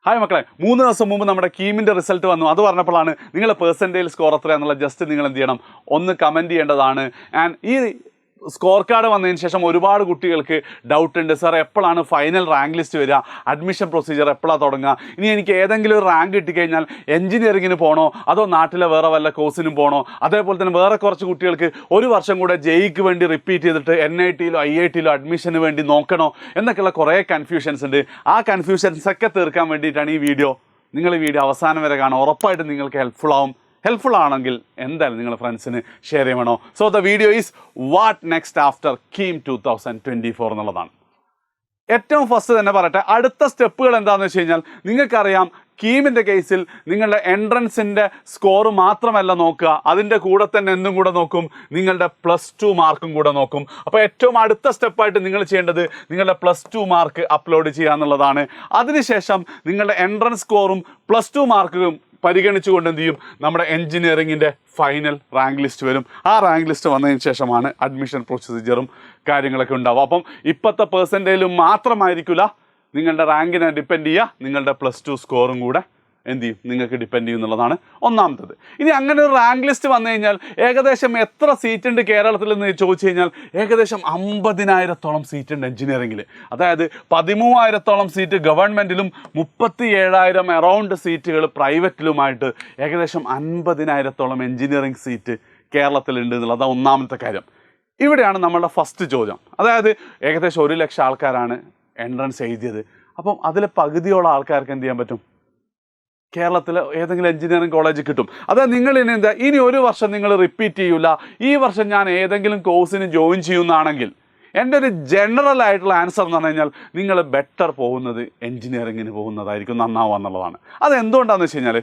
Hi മക്കളെ, 3 ദിവസം മുമ്പ് നമ്മുടെ കീമിൻ്റെ റിസൾട്ട് വന്നു. അത് പറഞ്ഞപ്പോഴാണ് നിങ്ങളുടെ പെർസെൻറ്റേജ് സ്കോർ എത്ര എന്നുള്ള ജസ്റ്റ് നിങ്ങൾ എന്ത് ചെയ്യണം, ഒന്ന് കമൻറ്റ് ചെയ്യേണ്ടതാണ്. ആൻഡ് ഈ സ്കോർ കാർഡ് വന്നതിന് ശേഷം ഒരുപാട് കുട്ടികൾക്ക് ഡൗട്ട് ഉണ്ട്. സാർ എപ്പോഴാണ് ഫൈനൽ റാങ്ക് ലിസ്റ്റ് വരിക, അഡ്മിഷൻ പ്രൊസീജിയർ എപ്പോഴാണ് തുടങ്ങുക, ഇനി എനിക്ക് ഏതെങ്കിലും ഒരു റാങ്ക് കിട്ടിക്കഴിഞ്ഞാൽ എഞ്ചിനീയറിങ്ങിന് പോകണോ അതോ നാട്ടിലെ വേറെ വല്ല കോഴ്സിനും പോകണോ, അതേപോലെ തന്നെ വേറെ കുറച്ച് കുട്ടികൾക്ക് ഒരു വർഷം കൂടെ ജെയ്ക്ക് വേണ്ടി റിപ്പീറ്റ് ചെയ്തിട്ട് NIT-യിലോ IIT-യിലോ അഡ്മിഷന് വേണ്ടി നോക്കണോ എന്നൊക്കെയുള്ള കുറേ കൺഫ്യൂഷൻസ് ഉണ്ട്. ആ കൺഫ്യൂഷൻസൊക്കെ തീർക്കാൻ വേണ്ടിയിട്ടാണ് ഈ വീഡിയോ. നിങ്ങൾ ഈ വീഡിയോ അവസാനം വരെ കാണാം, ഉറപ്പായിട്ടും നിങ്ങൾക്ക് ഹെൽപ്ഫുൾ ആണെങ്കിൽ എന്തായാലും നിങ്ങൾ ഫ്രണ്ട്സിന് ഷെയർ ചെയ്യണോ. So the video is what next after KEAM 2024 എന്നുള്ളതാണ്. ഏറ്റവും ഫസ്റ്റ് തന്നെ പറയട്ടെ, അടുത്ത സ്റ്റെപ്പുകൾ എന്താണെന്ന് വെച്ച് കഴിഞ്ഞാൽ, നിങ്ങൾക്കറിയാം കീമിൻ്റെ കേസിൽ നിങ്ങളുടെ എൻട്രൻസിൻ്റെ സ്കോർ മാത്രമല്ല നോക്കുക, അതിൻ്റെ കൂടെ തന്നെ എന്തും കൂടെ നോക്കും, നിങ്ങളുടെ +2 മാർക്കും കൂടെ നോക്കും. അപ്പോൾ ഏറ്റവും അടുത്ത സ്റ്റെപ്പായിട്ട് നിങ്ങൾ ചെയ്യേണ്ടത് നിങ്ങളുടെ +2 മാർക്ക് അപ്ലോഡ് ചെയ്യുക എന്നുള്ളതാണ്. അതിനുശേഷം നിങ്ങളുടെ എൻട്രൻസ് സ്കോറും +2 മാർക്കും പരിഗണിച്ചുകൊണ്ട് എന്ത് ചെയ്യും, നമ്മുടെ എൻജിനീയറിങ്ങിൻ്റെ ഫൈനൽ റാങ്ക് ലിസ്റ്റ് വരും. ആ റാങ്ക് ലിസ്റ്റ് വന്നതിന് ശേഷമാണ് അഡ്മിഷൻ പ്രൊസീജിയറും കാര്യങ്ങളൊക്കെ ഉണ്ടാവുക. അപ്പം ഇപ്പോഴത്തെ പെർസെൻറ്റേജിലും മാത്രമായിരിക്കില്ല നിങ്ങളുടെ റാങ്കിനെ ഡിപ്പെൻഡ് ചെയ്യുക, നിങ്ങളുടെ +2 സ്കോറും കൂടെ എന്ത് ചെയ്യും, നിങ്ങൾക്ക് ഡിപ്പെൻഡ് ചെയ്യും എന്നുള്ളതാണ് ഒന്നാമത്തത്. ഇനി അങ്ങനെ ഒരു റാങ്ക് ലിസ്റ്റ് വന്നു കഴിഞ്ഞാൽ ഏകദേശം എത്ര സീറ്റ് ഉണ്ട് കേരളത്തിൽ എന്ന് ചോദിച്ചു കഴിഞ്ഞാൽ ഏകദേശം 50,000-ഓളം സീറ്റ് ഉണ്ട് എഞ്ചിനീയറിങ്ങിൽ. അതായത് 13,000-ഓളം സീറ്റ് ഗവൺമെൻറ്റിലും 37,000 അറൗണ്ട് സീറ്റുകൾ പ്രൈവറ്റിലുമായിട്ട് ഏകദേശം 50,000-ഓളം എഞ്ചിനീയറിംഗ് സീറ്റ് കേരളത്തിലുണ്ട് എന്നുള്ളത് ഒന്നാമത്തെ കാര്യം. ഇവിടെയാണ് നമ്മളുടെ ഫസ്റ്റ് ചോദ്യം. അതായത് ഏകദേശം 1 ലക്ഷം ആൾക്കാരാണ് എൻട്രൻസ് എഴുതിയത്. അപ്പം അതിൽ പകുതിയോളം ആൾക്കാർക്ക് എന്ത് ചെയ്യാൻ പറ്റും, കേരളത്തിൽ ഏതെങ്കിലും എഞ്ചിനീയറിംഗ് കോളേജ് കിട്ടും. അതായത് നിങ്ങൾ ഇനി എന്താ, ഇനി ഒരു വർഷം നിങ്ങൾ റിപ്പീറ്റ് ചെയ്യില്ല, ഈ വർഷം ഞാൻ ഏതെങ്കിലും കോഴ്സിന് ജോയിൻ ചെയ്യുന്നതാണെങ്കിൽ എൻ്റെ ഒരു ജനറൽ ആയിട്ടുള്ള ആൻസർ എന്ന് പറഞ്ഞു കഴിഞ്ഞാൽ നിങ്ങൾ ബെറ്റർ പോകുന്നത് എൻജിനീയറിങ്ങിന് പോകുന്നതായിരിക്കും നന്നാവുക എന്നുള്ളതാണ്. അതെന്തുകൊണ്ടാണെന്ന് വെച്ച് കഴിഞ്ഞാൽ,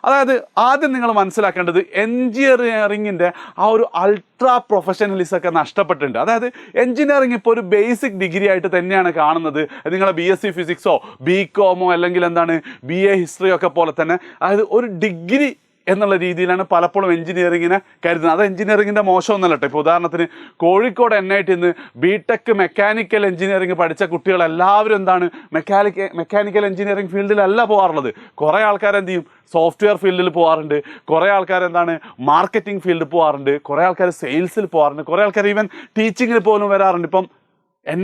അതായത് ആദ്യം നിങ്ങൾ മനസ്സിലാക്കേണ്ടത് എൻജിനീയറിങ്ങിൻ്റെ ആ ഒരു അൾട്രാ പ്രൊഫഷണലിസമൊക്കെ നഷ്ടപ്പെട്ടിട്ടുണ്ട്. അതായത് എൻജിനീയറിംഗ് ഇപ്പോൾ ഒരു ബേസിക് ഡിഗ്രി ആയിട്ട് തന്നെയാണ് കാണുന്നത്. നിങ്ങളെ BSc ഫിസിക്സോ BCom അല്ലെങ്കിൽ എന്താണ് BA ഹിസ്റ്ററിയോ ഒക്കെ പോലെ തന്നെ, അതായത് ഒരു ഡിഗ്രി എന്നുള്ള രീതിയിലാണ് പലപ്പോഴും എൻജിനീയറിങ്ങിനെ കരുതുന്നത്. അത് എൻജിനീയറിങ്ങിൻ്റെ മോശമൊന്നുമല്ല കേട്ടോ. ഇപ്പോൾ ഉദാഹരണത്തിന് കോഴിക്കോട് NIT-ന്ന് BTech മെക്കാനിക്കൽ എൻജിനീയറിംഗ് പഠിച്ച കുട്ടികളെല്ലാവരും എന്താണ് മെക്കാനിക്കൽ എൻജിനീയറിംഗ് ഫീൽഡിലല്ല പോകാറുള്ളത്. കുറേ ആൾക്കാർ എന്ത് ചെയ്യും, സോഫ്റ്റ്വെയർ ഫീൽഡിൽ പോകാറുണ്ട്, കുറേ ആൾക്കാർ എന്താണ് മാർക്കറ്റിംഗ് ഫീൽഡിൽ പോകാറുണ്ട്, കുറേ ആൾക്കാർ സെയിൽസിൽ പോകാറുണ്ട്, കുറേ ആൾക്കാർ ഈവൻ ടീച്ചിങ്ങിൽ പോലും വരാറുണ്ട്. ഇപ്പം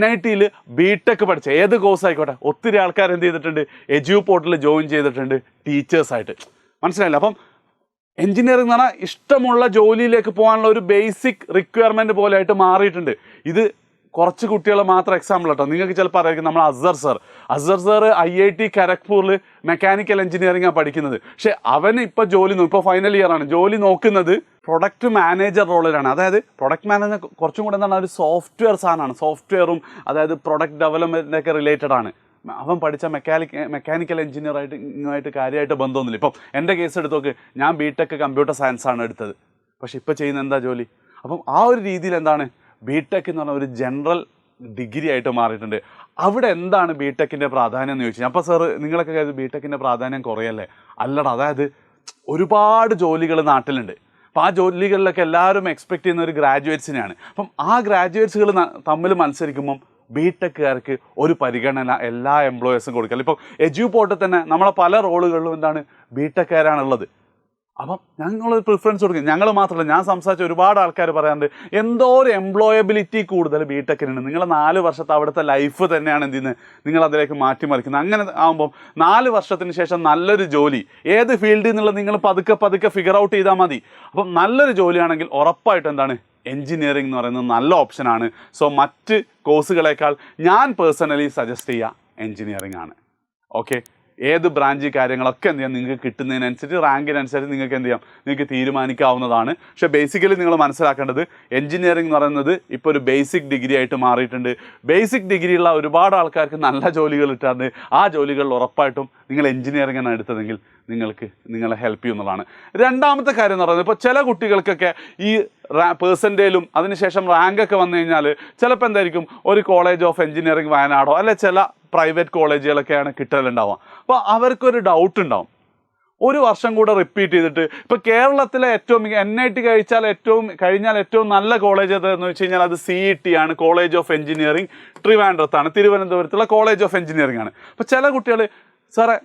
NIT-യിൽ BTech പഠിച്ച ഏത് കോഴ്സ് ആയിക്കോട്ടെ, ഒത്തിരി ആൾക്കാർ എന്ത് ചെയ്തിട്ടുണ്ട്, എജ്യൂ പോർട്ടലിൽ ജോയിൻ ചെയ്തിട്ടുണ്ട് ടീച്ചേഴ്സായിട്ട്. മനസ്സിലായില്ല? അപ്പം എൻജിനീയറിംഗ് എന്ന് പറഞ്ഞാൽ ഇഷ്ടമുള്ള ജോലിയിലേക്ക് പോകാനുള്ള ഒരു ബേസിക് റിക്വയർമെൻറ്റ് പോലെയായിട്ട് മാറിയിട്ടുണ്ട്. ഇത് കുറച്ച് കുട്ടികൾ മാത്രം എക്സാമ്പിൾ കേട്ടോ. നിങ്ങൾക്ക് ചിലപ്പോൾ അറിയാം, നമ്മൾ അസർ സർ IIT ഖരഗ്പൂരിൽ മെക്കാനിക്കൽ എൻജിനീയറിംഗാണ് പഠിക്കുന്നത്. പക്ഷേ അവന് ഇപ്പോൾ ഇപ്പോൾ ഫൈനൽ ഇയർ ആണ്, ജോലി നോക്കുന്നത് പ്രൊഡക്റ്റ് മാനേജർ റോളിലാണ്. അതായത് പ്രൊഡക്റ്റ് മാനേജർ കുറച്ചും കൂടെ എന്താണ്, ഒരു സോഫ്റ്റ്വെയർ സാധനമാണ്. സോഫ്റ്റ്വെയറും അതായത് പ്രൊഡക്റ്റ് ഡെവലപ്മെൻറ്റിനൊക്കെ റിലേറ്റഡ് ആണ്. അവൻ പഠിച്ച മെക്കാനിക്കൽ എൻജിനീയറായിട്ട് കാര്യമായിട്ട് ബന്ധമൊന്നുമില്ല. ഇപ്പം എൻ്റെ കേസ് എടുത്ത് നോക്ക്, ഞാൻ BTech കമ്പ്യൂട്ടർ സയൻസാണ് എടുത്തത്, പക്ഷെ ഇപ്പോൾ ചെയ്യുന്ന എന്താ ജോലി. അപ്പം ആ ഒരു രീതിയിൽ എന്താണ് BTech എന്ന് പറഞ്ഞാൽ ഒരു ജനറൽ ഡിഗ്രി ആയിട്ട് മാറിയിട്ടുണ്ട്. അവിടെ എന്താണ് BTech-ൻ്റെ പ്രാധാന്യം എന്ന് ചോദിച്ചു. അപ്പോൾ സാർ നിങ്ങളൊക്കെ കരുതി BTech-ൻ്റെ പ്രാധാന്യം കുറയല്ലേ? അല്ലടാ, അതായത് ഒരുപാട് ജോലികൾ നാട്ടിലുണ്ട്. അപ്പോൾ ആ ജോലികളിലൊക്കെ എല്ലാവരും എക്സ്പെക്റ്റ് ചെയ്യുന്ന ഒരു ഗ്രാജുവേറ്റ്സിനെയാണ്. അപ്പം ആ ഗ്രാജുവേറ്റ്സുകൾ തമ്മിൽ മത്സരിക്കുമ്പം BTech-കാർക്ക് ഒരു പരിഗണന എല്ലാ എംപ്ലോയേഴ്സും കൊടുക്കില്ല. ഇപ്പോൾ എജ്യൂ പോർട്ടിൽ തന്നെ നമ്മളെ പല റോളുകളിലും എന്താണ് BTech-കാരാണുള്ളത്. അപ്പം ഞങ്ങളൊരു പ്രിഫറൻസ് കൊടുക്കും. ഞങ്ങൾ മാത്രമല്ല, ഞാൻ സംസാരിച്ച ഒരുപാട് ആൾക്കാർ പറയാറുണ്ട്, എന്തോ ഒരു എംപ്ലോയബിലിറ്റി കൂടുതൽ BTech-നുണ്ട്. നിങ്ങൾ 4 വർഷത്തെ അവിടുത്തെ ലൈഫ് തന്നെയാണ് എന്ത് ചെയ്യുന്നത്, നിങ്ങൾ അതിലേക്ക് മാറ്റിമറിക്കുന്നത്. അങ്ങനെ ആകുമ്പം 4 വർഷത്തിന് ശേഷം നല്ലൊരു ജോലി ഏത് ഫീൽഡിൽ നിന്നുള്ളത് നിങ്ങൾ പതുക്കെ ഫിഗർ ഔട്ട് ചെയ്താൽ മതി. അപ്പം നല്ലൊരു ജോലിയാണെങ്കിൽ ഉറപ്പായിട്ടും എന്താണ് എൻജിനീയറിംഗ് എന്ന് പറയുന്നത് നല്ല ഓപ്ഷനാണ്. സോ മറ്റ് കോഴ്സുകളേക്കാൾ ഞാൻ പേഴ്സണലി സജസ്റ്റ് ചെയ്യുക എൻജിനീയറിംഗ് ആണ്. ഓക്കെ, ഏത് ബ്രാഞ്ച് കാര്യങ്ങളൊക്കെ എന്ത് ചെയ്യാം, നിങ്ങൾക്ക് കിട്ടുന്നതിനനുസരിച്ച് റാങ്കിനനുസരിച്ച് നിങ്ങൾക്ക് എന്ത് ചെയ്യാം, നിങ്ങൾക്ക് തീരുമാനിക്കാവുന്നതാണ്. പക്ഷേ ബേസിക്കലി നിങ്ങൾ മനസ്സിലാക്കേണ്ടത് എൻജിനീയറിംഗ് എന്ന് പറയുന്നത് ഇപ്പോൾ ഒരു ബേസിക് ഡിഗ്രി ആയിട്ട് മാറിയിട്ടുണ്ട്. ബേസിക് ഡിഗ്രിയുള്ള ഒരുപാട് ആൾക്കാർക്ക് നല്ല ജോലികൾ കിട്ടാറുണ്ട്. ആ ജോലികളിൽ ഉറപ്പായിട്ടും നിങ്ങൾ എൻജിനീയറിംഗ് ആണ് എടുത്തതെങ്കിൽ നിങ്ങളെ ഹെൽപ്പ് ചെയ്യുന്നതാണ്. രണ്ടാമത്തെ കാര്യം എന്ന് പറയുന്നത്, ഇപ്പോൾ ചില കുട്ടികൾക്കൊക്കെ ഈ പേഴ്സൻറ്റേജിലും അതിനുശേഷം റാങ്കൊക്കെ വന്നു കഴിഞ്ഞാൽ ചിലപ്പോൾ എന്തായിരിക്കും, ഒരു കോളേജ് ഓഫ് എൻജിനീയറിംഗ് വയനാടോ അല്ലെ ചില പ്രൈവറ്റ് കോളേജുകളൊക്കെയാണ് കിട്ടലുണ്ടാവുക. അപ്പോൾ അവർക്കൊരു ഡൗട്ട് ഉണ്ടാവും, ഒരു വർഷം കൂടെ റിപ്പീറ്റ് ചെയ്തിട്ട്. ഇപ്പോൾ കേരളത്തിലെ ഏറ്റവും NIT കഴിഞ്ഞാൽ ഏറ്റവും നല്ല കോളേജ് ഏതെന്ന് വെച്ച് കഴിഞ്ഞാൽ അത് CET ആണ്, കോളേജ് ഓഫ് എൻജിനീയറിംഗ് ട്രിവാൻഡ്രത്താണ്, തിരുവനന്തപുരത്തുള്ള കോളേജ് ഓഫ് എൻജിനീയറിംഗ് ആണ്. അപ്പോൾ ചില കുട്ടികൾ സാറേ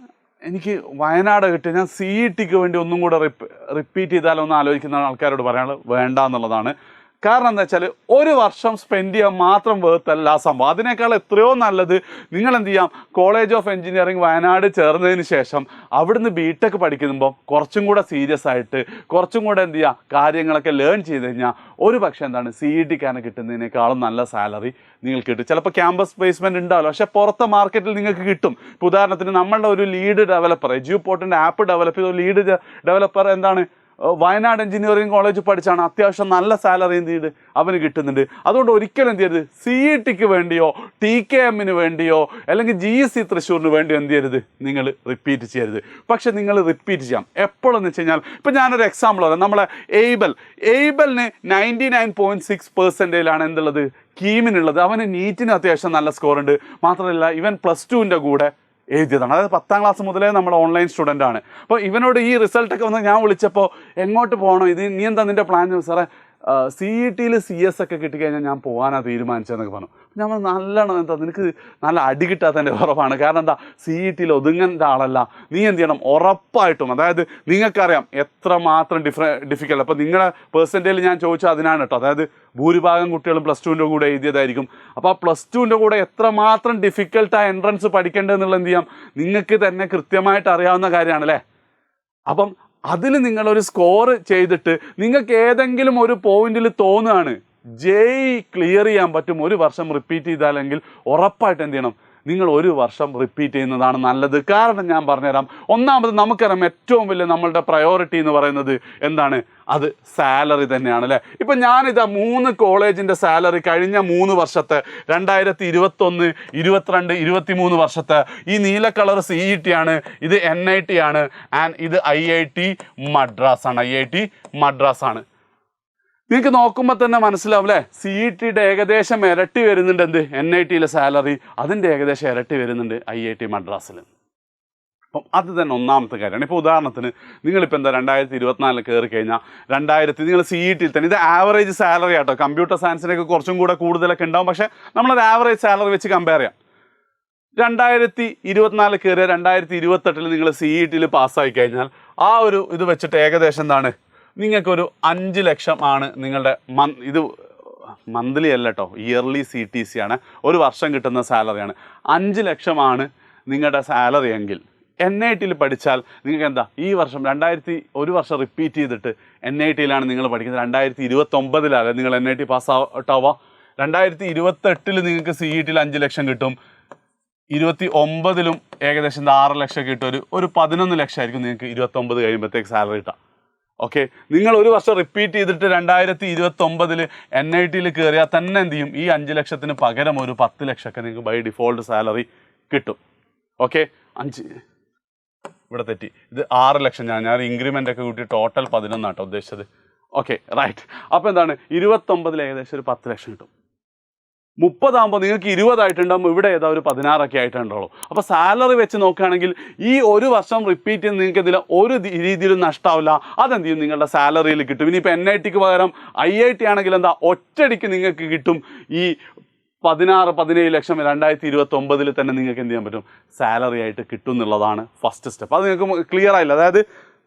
എനിക്ക് വയനാട് കിട്ടിയ ഞാൻ CET-ക്ക് വേണ്ടി ഒന്നും കൂടെ റിപ്പീറ്റ് ചെയ്താലോ എന്ന് ആലോചിക്കുന്ന ആൾക്കാരോട് പറയാനുള്ളത് വേണ്ട എന്നുള്ളതാണ്. കാരണം എന്താ വെച്ചാൽ ഒരു വർഷം സ്പെൻഡ് ചെയ്യാൻ മാത്രം വേർത്തല്ല ആ സംഭവം. അതിനേക്കാൾ എത്രയോ നല്ലത് നിങ്ങൾ എന്ത് ചെയ്യാം, കോളേജ് ഓഫ് എഞ്ചിനീയറിംഗ് വയനാട് ചേർന്നതിന് ശേഷം അവിടുന്ന് BTech പഠിക്കുമ്പോൾ കുറച്ചും കൂടെ സീരിയസ് ആയിട്ട് കുറച്ചും കൂടെ എന്ത് ചെയ്യുക കാര്യങ്ങളൊക്കെ ലേൺ ചെയ്ത് കഴിഞ്ഞാൽ ഒരു പക്ഷേ എന്താണ് CET-ക്കാണ് കിട്ടുന്നതിനേക്കാളും നല്ല സാലറി നിങ്ങൾക്ക് കിട്ടും. ചിലപ്പോൾ ക്യാമ്പസ് പ്ലേസ്മെൻറ്റ് ഉണ്ടാവില്ല, പക്ഷേ പുറത്തെ മാർക്കറ്റിൽ നിങ്ങൾക്ക് കിട്ടും. ഇപ്പോൾ ഉദാഹരണത്തിന് നമ്മളുടെ ഒരു ലീഡ് ഡെവലപ്പർ, എജ്യൂപോർട്ടിൻ്റെ ആപ്പ് ഡെവലപ്പ് ചെയ്ത ലീഡ് ഡെവലപ്പർ എന്താണ് വയനാട് എഞ്ചിനീയറിംഗ് കോളേജ് പഠിച്ചാണ്, അത്യാവശ്യം നല്ല സാലറി എന്ത് ചെയ്ത് അവന് കിട്ടുന്നുണ്ട്. അതുകൊണ്ട് ഒരിക്കലും എന്ത് ചെയ്യരുത്, CET-ക്ക് വേണ്ടിയോ TKM-ന് വേണ്ടിയോ അല്ലെങ്കിൽ GSC തൃശ്ശൂരിന് വേണ്ടിയോ എന്ത് ചെയ്യരുത്, നിങ്ങൾ റിപ്പീറ്റ് ചെയ്യരുത്. പക്ഷെ നിങ്ങൾ റിപ്പീറ്റ് ചെയ്യാം എപ്പോഴെന്ന് വെച്ച് കഴിഞ്ഞാൽ, ഇപ്പം ഞാനൊരു എക്സാമ്പിൾ പറയാം. നമ്മളെ എയ്ബലിന് 99.6% എന്തുള്ളത് കീമിനുള്ളത്. അവന് നീറ്റിന് അത്യാവശ്യം നല്ല സ്കോർ ഉണ്ട്. മാത്രമല്ല ഇവൻ +2-ൻ്റെ കൂടെ എഴുതിയതാണ്. അതായത് 10ാം ക്ലാസ് മുതലേ നമ്മുടെ ഓൺലൈൻ സ്റ്റുഡൻ്റ് ആണ്. അപ്പോൾ ഇവനോട് ഈ റിസൾട്ടൊക്കെ വന്ന് ഞാൻ വിളിച്ചപ്പോൾ എങ്ങോട്ട് പോകണം, ഇത് നീ എന്താ നിൻ്റെ പ്ലാൻ? സാറേ CET-യിൽ CS ഒക്കെ കിട്ടിക്കഴിഞ്ഞാൽ ഞാൻ പോകാനാണ് തീരുമാനിച്ചതെന്നൊക്കെ പറഞ്ഞു. ഞാൻ നല്ലോണം എന്താ നിനക്ക് നല്ല അടി കിട്ടാത്തതിൻ്റെ കുറവാണ്. കാരണം എന്താ, CET-യിൽ ഒതുങ്ങേണ്ട ആളല്ല നീ. എന്ത് ചെയ്യണം, ഉറപ്പായിട്ടും അതായത് നിങ്ങൾക്കറിയാം എത്രമാത്രം ഡിഫിക്കൽട്ട്. അപ്പോൾ നിങ്ങളുടെ പെർസെൻറ്റേജിൽ ഞാൻ ചോദിച്ചാൽ അതിനാണ് കേട്ടോ. അതായത് ഭൂരിഭാഗം കുട്ടികളും +2-ൻ്റെ കൂടെ എഴുതിയതായിരിക്കും. അപ്പോൾ ആ +2-ൻ്റെ കൂടെ എത്രമാത്രം ഡിഫിക്കൽട്ടായ എൻട്രൻസ് പഠിക്കേണ്ടതെന്നുള്ള എന്ത് ചെയ്യാം നിങ്ങൾക്ക് തന്നെ കൃത്യമായിട്ട് അറിയാവുന്ന കാര്യമാണല്ലേ. അപ്പം അതിൽ നിങ്ങളൊരു സ്കോർ ചെയ്തിട്ട് നിങ്ങൾക്ക് ഏതെങ്കിലും ഒരു പോയിന്റിൽ തോന്നുകയാണ് ക്ലിയർ ചെയ്യാൻ പറ്റും, ഒരു വർഷം റിപ്പീറ്റ് ചെയ്താലെങ്കിൽ ഉറപ്പായിട്ട് എന്ത് ചെയ്യണം, നിങ്ങൾ ഒരു വർഷം റിപ്പീറ്റ് ചെയ്യുന്നതാണ് നല്ലത്. കാരണം ഞാൻ പറഞ്ഞുതരാം. ഒന്നാമത് നമുക്കറിയാം ഏറ്റവും വലിയ നമ്മളുടെ പ്രയോറിറ്റി എന്ന് പറയുന്നത് എന്താണ്, അത് സാലറി തന്നെയാണ് അല്ലേ. ഇപ്പം ഞാനിതാ 3 കോളേജിൻ്റെ സാലറി കഴിഞ്ഞ 3 വർഷത്തെ 2021, 22, 23 വർഷത്തെ ഈ നീല കളർ CET ആണ്, ഇത് NIT ആണ്, ആൻഡ് ഇത് IIT മദ്രാസ് ആണ്. നിങ്ങൾക്ക് നോക്കുമ്പോൾ തന്നെ മനസ്സിലാവും അല്ലേ, CET-യുടെ ഏകദേശം ഇരട്ടി വരുന്നുണ്ട് എന്ത് NIT-യിലെ സാലറി, അതിൻ്റെ ഏകദേശം ഇരട്ടി വരുന്നുണ്ട് IIT മദ്രാസിൽ. അപ്പം അത് തന്നെ ഒന്നാമത്തെ കാര്യമാണ്. ഇപ്പോൾ ഉദാഹരണത്തിന് നിങ്ങളിപ്പോൾ എന്താ 2024 കയറി കഴിഞ്ഞാൽ നിങ്ങൾ CET-യിൽ തന്നെ, ഇത് ആവറേജ് സാലറി ആട്ടോ, കമ്പ്യൂട്ടർ സയൻസിനൊക്കെ കുറച്ചും കൂടെ കൂടുതലൊക്കെ ഉണ്ടാവും, പക്ഷേ നമ്മളൊരു ആവറേജ് സാലറി വെച്ച് കമ്പയർ ചെയ്യാം. 2024 കയറിയ 2028 നിങ്ങൾ CET-യിൽ പാസ്സായി കഴിഞ്ഞാൽ ആ ഒരു ഇത് വെച്ചിട്ട് ഏകദേശം എന്താണ് നിങ്ങൾക്കൊരു 5 ലക്ഷം ആണ് നിങ്ങളുടെ ഇത് മന്ത്ലി അല്ല കേട്ടോ, ഇയർലി CTC ആണ്, ഒരു വർഷം കിട്ടുന്ന സാലറിയാണ്. 5 ലക്ഷമാണ് നിങ്ങളുടെ സാലറി എങ്കിൽ NIT-ൽ പഠിച്ചാൽ നിങ്ങൾക്ക് എന്താ ഈ വർഷം ഒരു വർഷം റിപ്പീറ്റ് ചെയ്തിട്ട് NIT-ലാണ് നിങ്ങൾ പഠിക്കുന്നത്. 2029-ലാണ് നിങ്ങൾ NIT പാസ് ഔട്ട് ആവുക. 2028 നിങ്ങൾക്ക് CET-ൽ 5 ലക്ഷം കിട്ടും. 29-ലും ഏകദേശം 6 ലക്ഷം കിട്ടും. ഒരു 11 ലക്ഷമായിരിക്കും നിങ്ങൾക്ക് 29 കഴിയുമ്പോഴത്തേക്ക് സാലറി കിട്ടാം. ഓക്കെ, നിങ്ങൾ ഒരു വർഷം റിപ്പീറ്റ് ചെയ്തിട്ട് 2029-ൽ NIT-ൽ കയറിയാൽ തന്നെ എന്ത് ചെയ്യും, ഈ 5 ലക്ഷത്തിന് പകരം ഒരു 10 ലക്ഷമൊക്കെ നിങ്ങൾക്ക് ബൈ ഡിഫോൾട്ട് സാലറി കിട്ടും. ഓക്കെ, ഇവിടെ തെറ്റി, ഇത് 6 ലക്ഷം. ഞാൻ ഇൻക്രിമെൻ്റ് ഒക്കെ കൂട്ടി ടോട്ടൽ 11 ആട്ടോ ഉദ്ദേശിച്ചത്. Okay right. അപ്പോൾ എന്താണ് 29-ൽ ഏകദേശം ഒരു 10 ലക്ഷം കിട്ടും. 30 ആകുമ്പോൾ നിങ്ങൾക്ക് 20 ആയിട്ടുണ്ടാകുമ്പോൾ ഇവിടെ ഏതാ ഒരു 16 ഒക്കെ ആയിട്ടുണ്ടാവുള്ളൂ. അപ്പോൾ സാലറി വെച്ച് നോക്കുകയാണെങ്കിൽ ഈ ഒരു വർഷം റിപ്പീറ്റ് ചെയ്ത് നിങ്ങൾക്ക് ഇതിൽ ഒരു രീതിയിലും നഷ്ടമാവില്ല. അതെന്ത് ചെയ്യും, നിങ്ങളുടെ സാലറിയിൽ കിട്ടും. ഇനിയിപ്പോൾ NIT-ക്ക് പകരം IIT ആണെങ്കിൽ എന്താ ഒറ്റയടിക്ക് നിങ്ങൾക്ക് കിട്ടും ഈ 16-17 ലക്ഷം 2029-ൽ തന്നെ നിങ്ങൾക്ക് എന്ത് ചെയ്യാൻ പറ്റും, സാലറി ആയിട്ട് കിട്ടും എന്നുള്ളതാണ് ഫസ്റ്റ് സ്റ്റെപ്പ്. അത് നിങ്ങൾക്ക് ക്ലിയർ ആയില്ല. അതായത്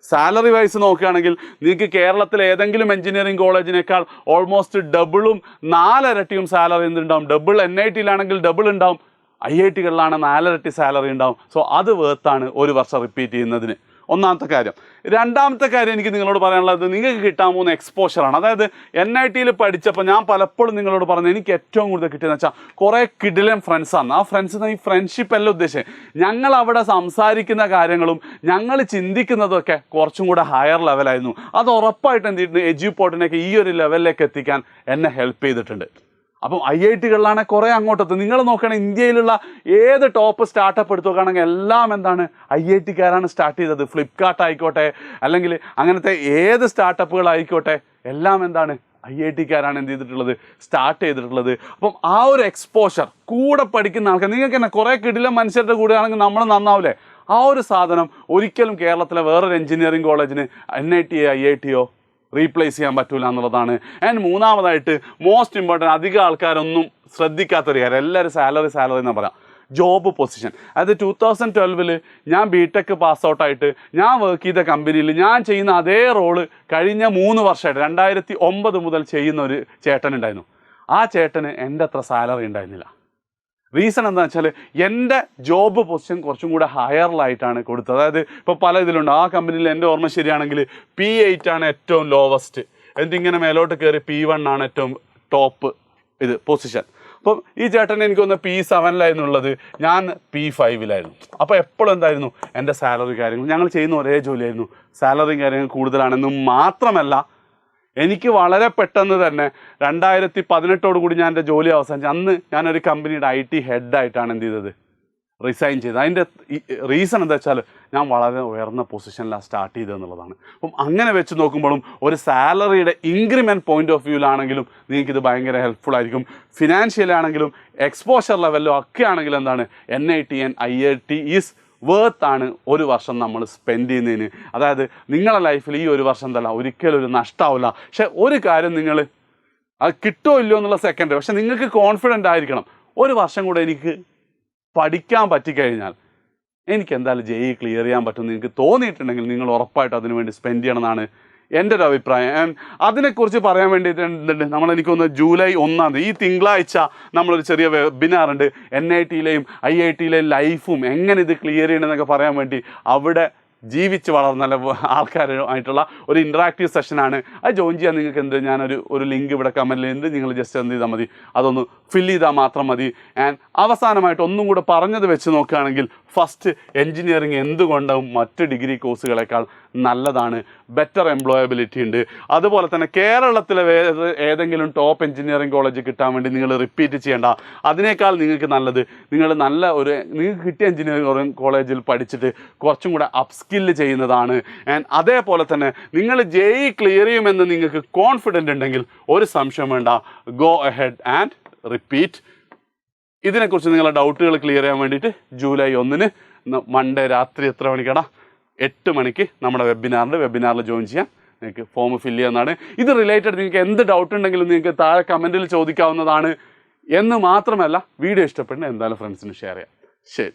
സാലറി വൈസ് നോക്കുകയാണെങ്കിൽ നിങ്ങൾക്ക് കേരളത്തിലെ ഏതെങ്കിലും എഞ്ചിനീയറിംഗ് കോളേജിനേക്കാൾ ഓൾമോസ്റ്റ് ഡബിളും 4 ഇരട്ടിയും സാലറി എന്തുണ്ടാവും. ഡബിൾ NIT-യിലാണെങ്കിൽ ഡബിൾ ഉണ്ടാവും, IIT-കളിലാണ് 4 ഇരട്ടി സാലറി ഉണ്ടാവും. സോ അത് വേർത്താണ് ഒരു വർഷം റിപ്പീറ്റ് ചെയ്യുന്നതിന്. ഒന്നാമത്തെ കാര്യം. രണ്ടാമത്തെ കാര്യം എനിക്ക് നിങ്ങളോട് പറയാനുള്ളത്, നിങ്ങൾക്ക് കിട്ടാൻ പോകുന്ന എക്സ്പോഷറാണ്. അതായത് NIT-യിൽ പഠിച്ചപ്പോൾ ഞാൻ പലപ്പോഴും നിങ്ങളോട് പറഞ്ഞത് എനിക്ക് ഏറ്റവും കൂടുതൽ കിട്ടിയെന്ന് വെച്ചാൽ കുറേ കിടിലൻ ഫ്രണ്ട്സാണ്. ആ ഫ്രണ്ട്സ് ഈ ഫ്രണ്ട്ഷിപ്പ് അല്ല ഉദ്ദേശിച്ചത്, ഞങ്ങൾ അവിടെ സംസാരിക്കുന്ന കാര്യങ്ങളും ഞങ്ങൾ ചിന്തിക്കുന്നതൊക്കെ കുറച്ചും കൂടെ ഹയർ ലെവലായിരുന്നു. അത് ഉറപ്പായിട്ട് എന്ത് ചെയ്തിട്ടുണ്ട്, എജ്യൂപോർട്ടിനൊക്കെ ഈ ഒരു ലെവലിലേക്ക് എത്തിക്കാൻ എന്നെ ഹെൽപ്പ് ചെയ്തിട്ടുണ്ട്. അപ്പം IIT-കളിലാണ് കുറേ അങ്ങോട്ടെത്തും. നിങ്ങൾ നോക്കുകയാണെങ്കിൽ ഇന്ത്യയിലുള്ള ഏത് ടോപ്പ് സ്റ്റാർട്ടപ്പ് എടുത്തു നോക്കുകയാണെങ്കിൽ എല്ലാം എന്താണ് IIT-കാരാണ് സ്റ്റാർട്ട് ചെയ്തത്. ഫ്ലിപ്കാർട്ട് ആയിക്കോട്ടെ അല്ലെങ്കിൽ അങ്ങനത്തെ ഏത് സ്റ്റാർട്ടപ്പുകളായിക്കോട്ടെ എല്ലാം എന്താണ് IIT-കാരാണ് എന്ത് ചെയ്തിട്ടുള്ളത്, സ്റ്റാർട്ട് ചെയ്തിട്ടുള്ളത്. അപ്പം ആ ഒരു എക്സ്പോഷർ കൂടെ പഠിക്കുന്ന ആൾക്കാർ, നിങ്ങൾക്ക് തന്നെ കുറേ കിടിലൻ മനുഷ്യരുടെ കൂടെ ആണെങ്കിൽ നമ്മൾ നന്നാവില്ലേ. ആ ഒരു സാധനം ഒരിക്കലും കേരളത്തിലെ വേറൊരു എഞ്ചിനീയറിംഗ് കോളേജിന് NIT-യോ IIT-യോ റീപ്ലേസ് ചെയ്യാൻ പറ്റില്ല എന്നുള്ളതാണ്. ആൻഡ് മൂന്നാമതായിട്ട് മോസ്റ്റ് ഇമ്പോർട്ടൻറ്റ്, അധികം ആൾക്കാരൊന്നും ശ്രദ്ധിക്കാത്തൊരു കാര്യം, എല്ലാവരും സാലറി എന്നാണ് പറയാം. Job position. അതായത് 2012 ഞാൻ BTech പാസ് ഔട്ടായിട്ട് ഞാൻ വർക്ക് ചെയ്ത കമ്പനിയിൽ ഞാൻ ചെയ്യുന്ന അതേ റോള് കഴിഞ്ഞ 3 വർഷമായിട്ട് 2009 മുതൽ ചെയ്യുന്ന ഒരു ചേട്ടനുണ്ടായിരുന്നു. ആ ചേട്ടന് എൻ്റെ അത്ര സാലറി ഉണ്ടായിരുന്നില്ല. റീസൺ എന്താണെന്ന് വെച്ചാൽ എൻ്റെ ജോബ് പൊസിഷൻ കുറച്ചും കൂടെ ഹയറിലായിട്ടാണ് കൊടുത്തത്. അതായത് ഇപ്പോൾ പല ഇതിലുണ്ട്. ആ കമ്പനിയിൽ എൻ്റെ ഓർമ്മ ശരിയാണെങ്കിൽ P8 ആണ് ഏറ്റവും ലോവസ്റ്റ്, എന്നിട്ടിങ്ങനെ മേലോട്ട് കയറി P1 ആണ് ഏറ്റവും ടോപ്പ് ഇത് പൊസിഷൻ. അപ്പം ഈ ചേട്ടൻ എനിക്ക് തോന്നുന്നത് P7 ഞാൻ P5. അപ്പോൾ എപ്പോഴും എന്തായിരുന്നു എൻ്റെ സാലറി കാര്യങ്ങൾ, ഞങ്ങൾ ചെയ്യുന്ന ഒരേ ജോലിയായിരുന്നു, സാലറിയും കാര്യങ്ങൾ കൂടുതലാണെന്നും മാത്രമല്ല എനിക്ക് വളരെ പെട്ടെന്ന് തന്നെ 2018 ഞാൻ എൻ്റെ ജോലി അവസാനിച്ചു. അന്ന് ഞാനൊരു കമ്പനിയുടെ IT ഹെഡായിട്ടാണ് എന്ത് ചെയ്തത്, റിസൈൻ ചെയ്തത്. അതിൻ്റെ റീസൺ എന്താ വെച്ചാൽ ഞാൻ വളരെ ഉയർന്ന പൊസിഷനിലാണ് സ്റ്റാർട്ട് ചെയ്തതെന്നുള്ളതാണ്. അപ്പം അങ്ങനെ വെച്ച് നോക്കുമ്പോഴും ഒരു സാലറിയുടെ ഇൻക്രിമെൻറ്റ് പോയിന്റ് ഓഫ് വ്യൂവിലാണെങ്കിലും നിങ്ങൾക്കിത് ഭയങ്കര ഹെൽപ്ഫുൾ ആയിരിക്കും. ഫിനാൻഷ്യലാണെങ്കിലും എക്സ്പോഷർ ലെവലിലും ഒക്കെ ആണെങ്കിലും എന്താണ് NIT and IIT ഈസ് വേർത്താണ് ഒരു വർഷം നമ്മൾ സ്പെൻഡ് ചെയ്യുന്നതിന്. അതായത് നിങ്ങളുടെ ലൈഫിൽ ഈ ഒരു വർഷം തന്നെ ഒരിക്കലും ഒരു നഷ്ടമാവില്ല. പക്ഷെ ഒരു കാര്യം, നിങ്ങൾ അത് കിട്ടുമോ ഇല്ലയോ എന്നുള്ള സെക്കൻഡ്, പക്ഷെ നിങ്ങൾക്ക് കോൺഫിഡൻ്റ് ആയിരിക്കണം. ഒരു വർഷം കൂടെ എനിക്ക് പഠിക്കാൻ പറ്റിക്കഴിഞ്ഞാൽ എനിക്ക് എന്തായാലും JEE ക്ലിയർ ചെയ്യാൻ പറ്റും നിങ്ങൾക്ക് തോന്നിയിട്ടുണ്ടെങ്കിൽ നിങ്ങൾ ഉറപ്പായിട്ടും അതിനു വേണ്ടി സ്പെൻഡ് ചെയ്യണമെന്നാണ് എൻ്റെ ഒരു അഭിപ്രായം. അതിനെക്കുറിച്ച് പറയാൻ വേണ്ടിയിട്ട് എനിക്കൊന്ന് ജൂലൈ 1 ഈ തിങ്കളാഴ്ച നമ്മളൊരു ചെറിയ വെബിനാറുണ്ട്. NITയിലെയും IITയിലെയും ലൈഫും എങ്ങനെ ഇത് ക്ലിയർ ചെയ്യണമെന്നൊക്കെ പറയാൻ വേണ്ടി അവിടെ ജീവിച്ച് വളർന്ന ആൾക്കാരുമായിട്ടുള്ള ഒരു ഇൻറ്ററാക്റ്റീവ് സെഷനാണ്. അത് ജോയിൻ ചെയ്യാൻ നിങ്ങൾക്ക് ഞാനൊരു ലിങ്ക് ഇവിടെ കമൻറ്റിലുണ്ട്. നിങ്ങൾ ജസ്റ്റ് എന്ത് ചെയ്താൽ മതി, അതൊന്ന് ഫില്ല് ചെയ്താൽ മാത്രം മതി. ആൻഡ് അവസാനമായിട്ട് ഒന്നും കൂടെ പറഞ്ഞത് വെച്ച് നോക്കുകയാണെങ്കിൽ, ഫസ്റ്റ് എൻജിനീയറിങ് എന്തുകൊണ്ടും മറ്റ് ഡിഗ്രി കോഴ്സുകളെക്കാൾ നല്ലതാണ്, ബെറ്റർ എംപ്ലോയബിലിറ്റി ഉണ്ട്. അതുപോലെ തന്നെ കേരളത്തിലെ ഏതെങ്കിലും ടോപ്പ് എൻജിനീയറിംഗ് കോളേജ് കിട്ടാൻ വേണ്ടി നിങ്ങൾ റിപ്പീറ്റ് ചെയ്യേണ്ട. അതിനേക്കാൾ നിങ്ങൾക്ക് നല്ലത് നിങ്ങൾക്ക് കിട്ടിയ എൻജിനീയറിംഗ് കോളേജിൽ പഠിച്ചിട്ട് കുറച്ചും കൂടെ അപ്സ്കില്ല് ചെയ്യുന്നതാണ്. ആൻഡ് അതേപോലെ തന്നെ നിങ്ങൾ JEE ക്ലിയർ ചെയ്യുമെന്ന് നിങ്ങൾക്ക് കോൺഫിഡൻ്റ് ഉണ്ടെങ്കിൽ ഒരു സംശയം വേണ്ട, ഗോ അഹെഡ് ആൻഡ് റിപ്പീറ്റ്. ഇതിനെക്കുറിച്ച് നിങ്ങളുടെ ഡൗട്ടുകൾ ക്ലിയർ ചെയ്യാൻ വേണ്ടിയിട്ട് ജൂലൈ 1 മൺഡേ രാത്രി എത്ര മണിക്കാണ്, 8 മണിക്ക് നമ്മുടെ വെബിനാറിൽ ജോയിൻ ചെയ്യാൻ നിങ്ങൾക്ക് ഫോം ഫില്ല് ചെയ്യാവുന്നതാണ്. ഇത് റിലേറ്റഡ് നിങ്ങൾക്ക് എന്ത് ഡൗട്ട് ഉണ്ടെങ്കിലും നിങ്ങൾക്ക് താഴെ കമൻറ്റിൽ ചോദിക്കാവുന്നതാണ്. എന്ന് മാത്രമല്ല വീഡിയോ ഇഷ്ടപ്പെടുന്ന എന്തായാലും ഫ്രണ്ട്സിന് ഷെയർ ചെയ്യാം. ശരി.